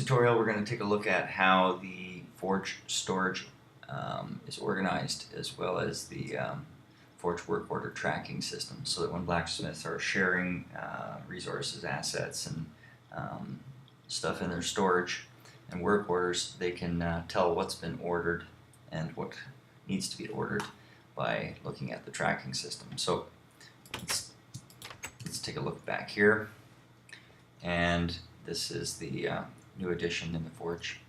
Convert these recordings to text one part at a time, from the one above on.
tutorial, we're going to take a look at how the forge storage is organized, as well as the forge work order tracking system, so that when blacksmiths are sharing resources, assets, and stuff in their storage and work orders, they can tell what's been ordered and what needs to be ordered by looking at the tracking system. So let's take a look back here, and this is the new addition in the forge.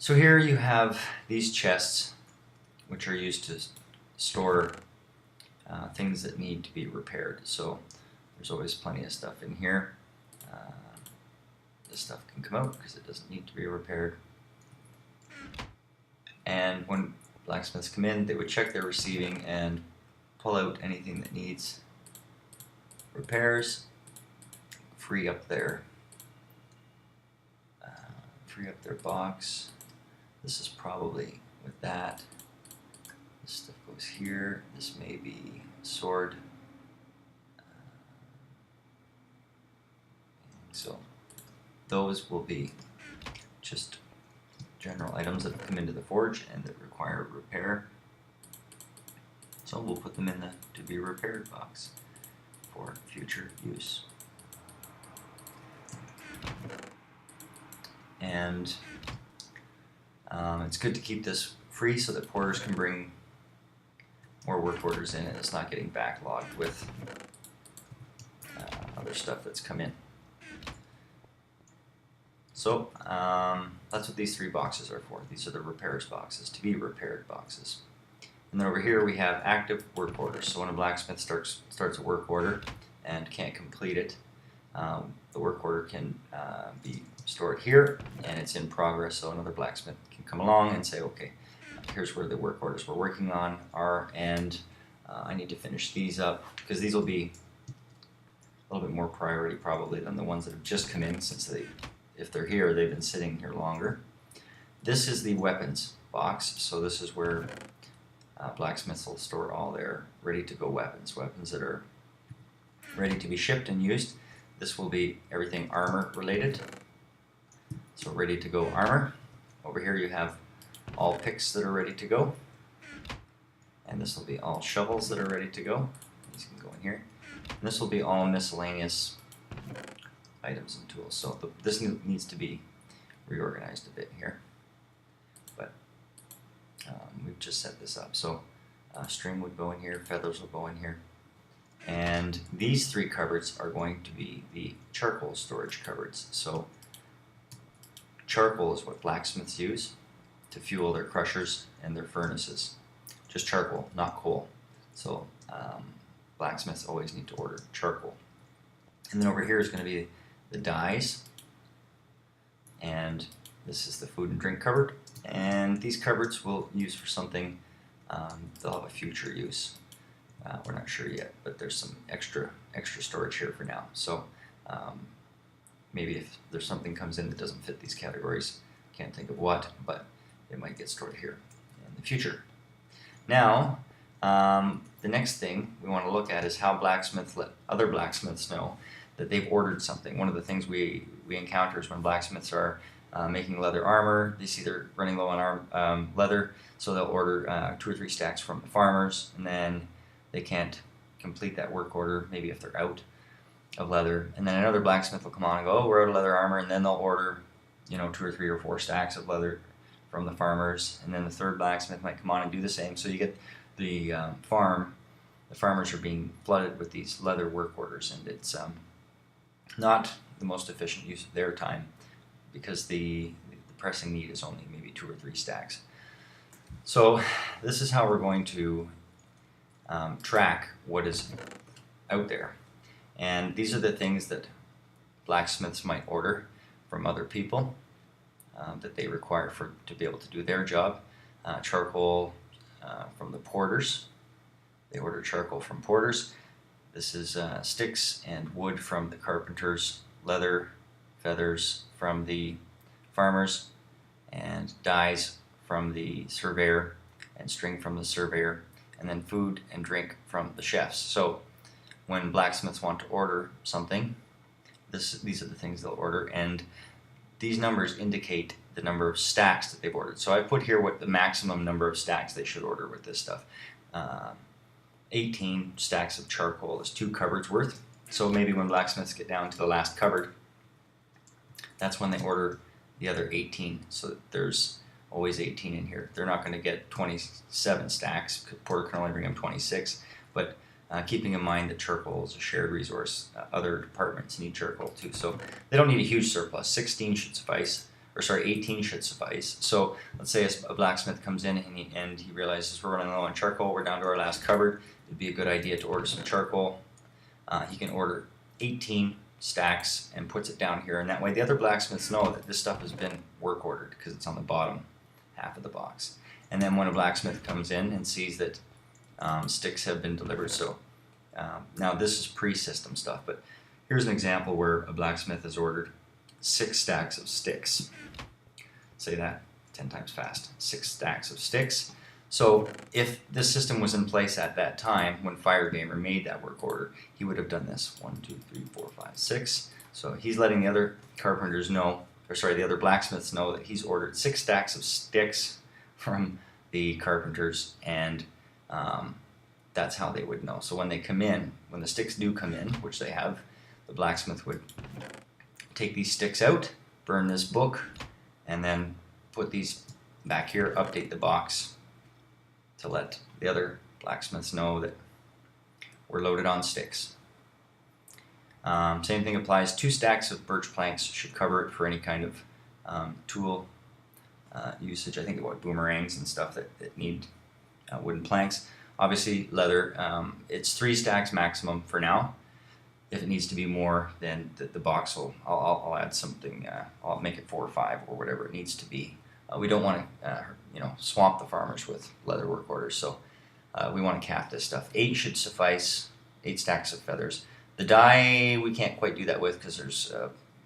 So here you have these chests, which are used to store things that need to be repaired. So there's always plenty of stuff in here. This stuff can come out because it doesn't need to be repaired. And when blacksmiths come in, they would check their receiving and pull out anything that needs repairs, free up their box. This is probably with that. This stuff goes here. This may be a sword. So those will be just general items that have come into the forge and that require repair. So we'll put them in the to be repaired box for future use. And it's good to keep this free so that porters can bring more work orders in and it's not getting backlogged with other stuff that's come in. So that's what these three boxes are for. These are the repairs boxes, to be repaired boxes. And then over here we have active work orders. So when a blacksmith starts a work order and can't complete it, the work order can be stored here and it's in progress, so another blacksmith can come along and say, okay, here's where the work orders we're working on are, and I need to finish these up, because these will be a little bit more priority probably than the ones that have just come in, since if they're here, they've been sitting here longer. This is the weapons box, so this is where blacksmiths will store all their ready-to-go weapons that are ready to be shipped and used. This will be everything armor related, so ready to go armor. Over here you have all picks that are ready to go, and this will be all shovels that are ready to go. These can go in here. And this will be all miscellaneous items and tools. So this needs to be reorganized a bit here, but we've just set this up. So string would go in here, feathers will go in here, and these three cupboards are going to be the charcoal storage cupboards. So charcoal is what blacksmiths use to fuel their crushers and their furnaces. Just charcoal, not coal. So blacksmiths always need to order charcoal. And then over here is going to be the dyes, and this is the food and drink cupboard. And these cupboards we'll use for something, they'll have a future use. We're not sure yet, but there's some extra storage here for now. So maybe if there's something comes in that doesn't fit these categories, can't think of what, but it might get stored here in the future. Now, the next thing we want to look at is how blacksmiths let other blacksmiths know that they've ordered something. One of the things we encounter is when blacksmiths are making leather armor, they see they're running low on leather, so they'll order 2 or 3 stacks from the farmers, and then they can't complete that work order, maybe if they're out of leather. And then another blacksmith will come on and go, oh, we're out of leather armor, and then they'll order 2 or 3 or 4 stacks of leather from the farmers, and then the third blacksmith might come on and do the same. So you get the farmers are being flooded with these leather work orders, and it's not the most efficient use of their time, because the pressing need is only maybe 2 or 3 stacks. So this is how we're going to track what is out there. And these are the things that blacksmiths might order from other people that they require to be able to do their job. Charcoal from the porters. They order charcoal from porters. This is sticks and wood from the carpenters, leather, feathers from the farmers, and dyes from the surveyor, and string from the surveyor, and then food and drink from the chefs. So when blacksmiths want to order something, these are the things they'll order, and these numbers indicate the number of stacks that they've ordered. So I put here what the maximum number of stacks they should order with this stuff. 18 stacks of charcoal is 2 cupboards worth. So maybe when blacksmiths get down to the last cupboard, that's when they order the other 18. So there's always 18 in here. They're not going to get 27 stacks. Porter can only bring them 26. But keeping in mind that charcoal is a shared resource, other departments need charcoal too. So they don't need a huge surplus. 16 should suffice. Or sorry, 18 should suffice. So let's say a blacksmith comes in and he realizes we're running low on charcoal. We're down to our last cupboard. It'd be a good idea to order some charcoal. He can order 18 stacks and puts it down here, and that way the other blacksmiths know that this stuff has been work ordered because it's on the bottom half of the box. And then when a blacksmith comes in and sees that sticks have been delivered, so now this is pre-system stuff, but here's an example where a blacksmith has ordered 6 stacks of sticks. Say that 10 times fast. 6 stacks of sticks. So if this system was in place at that time when FireGamer made that work order, he would have done this. 1, 2, 3, 4, 5, 6. So he's letting the other carpenters know, or sorry, the other blacksmiths know that he's ordered 6 stacks of sticks from the carpenters, and that's how they would know. So when they come in, when the sticks do come in, which they have, the blacksmith would take these sticks out, burn this book, and then put these back here, update the box to let the other blacksmiths know that we're loaded on sticks. Same thing applies. 2 stacks of birch planks should cover it for any kind of tool usage. I think about boomerangs and stuff that need wooden planks. Obviously leather, it's 3 stacks maximum for now. If it needs to be more, then the box will, I'll add something, I'll make it 4 or 5 or whatever it needs to be. We don't want to swamp the farmers with leather work orders, so we want to cap this stuff. 8 should suffice, 8 stacks of feathers. The dye we can't quite do that with because there's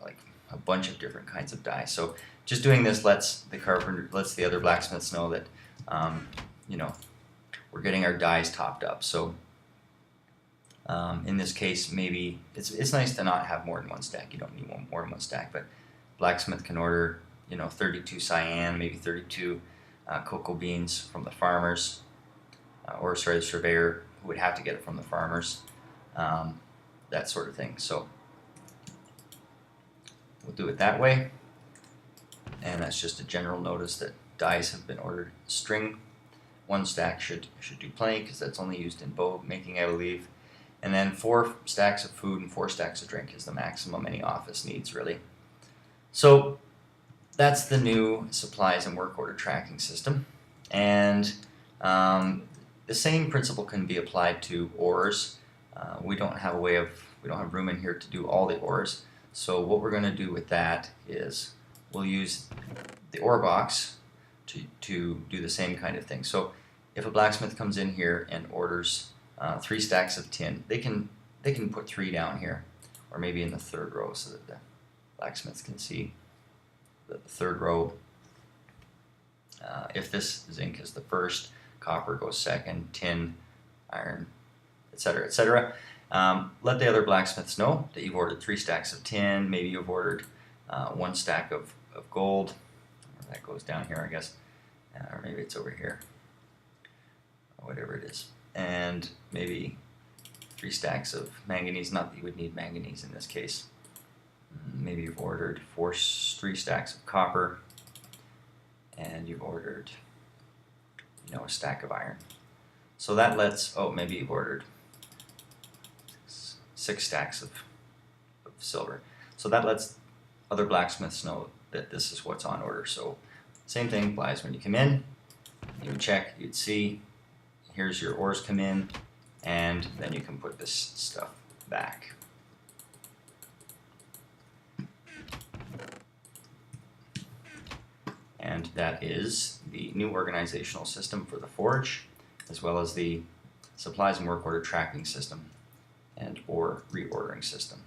like a bunch of different kinds of dye. So just doing this lets the other blacksmiths know that we're getting our dyes topped up. So in this case, maybe it's nice to not have more than 1 stack. You don't need more than 1 stack, but blacksmith can order 32 cyan, maybe 32 cocoa beans from the farmers, or sorry, the surveyor would have to get it from the farmers, that sort of thing. So we'll do it that way, and that's just a general notice that dyes have been ordered. String, 1 stack should do plenty because that's only used in bow making, I believe. And then 4 stacks of food and 4 stacks of drink is the maximum any office needs, really. So that's the new supplies and work order tracking system. And the same principle can be applied to ores. We don't have room in here to do all the ores. So what we're going to do with that is we'll use the ore box to do the same kind of thing. So if a blacksmith comes in here and orders 3 stacks of tin, they can put 3 down here, or maybe in the 3rd row, so that the blacksmiths can see that the 3rd row, if this zinc is the 1st, copper goes 2nd, tin, iron, etc., etc. Let the other blacksmiths know that you've ordered 3 stacks of tin, maybe you've ordered 1 stack of gold. That goes down here, I guess, or maybe it's over here, or whatever it is. And maybe 3 stacks of manganese, not that you would need manganese in this case. Maybe you've ordered 3 stacks of copper, and you've ordered, a stack of iron. So that lets, maybe you've ordered 6 stacks of silver. So that lets other blacksmiths know that this is what's on order. So same thing applies when you come in. You would check, you'd see, here's your ores come in, and then you can put this stuff back. And that is the new organizational system for the forge, as well as the supplies and work order tracking system and or reordering system.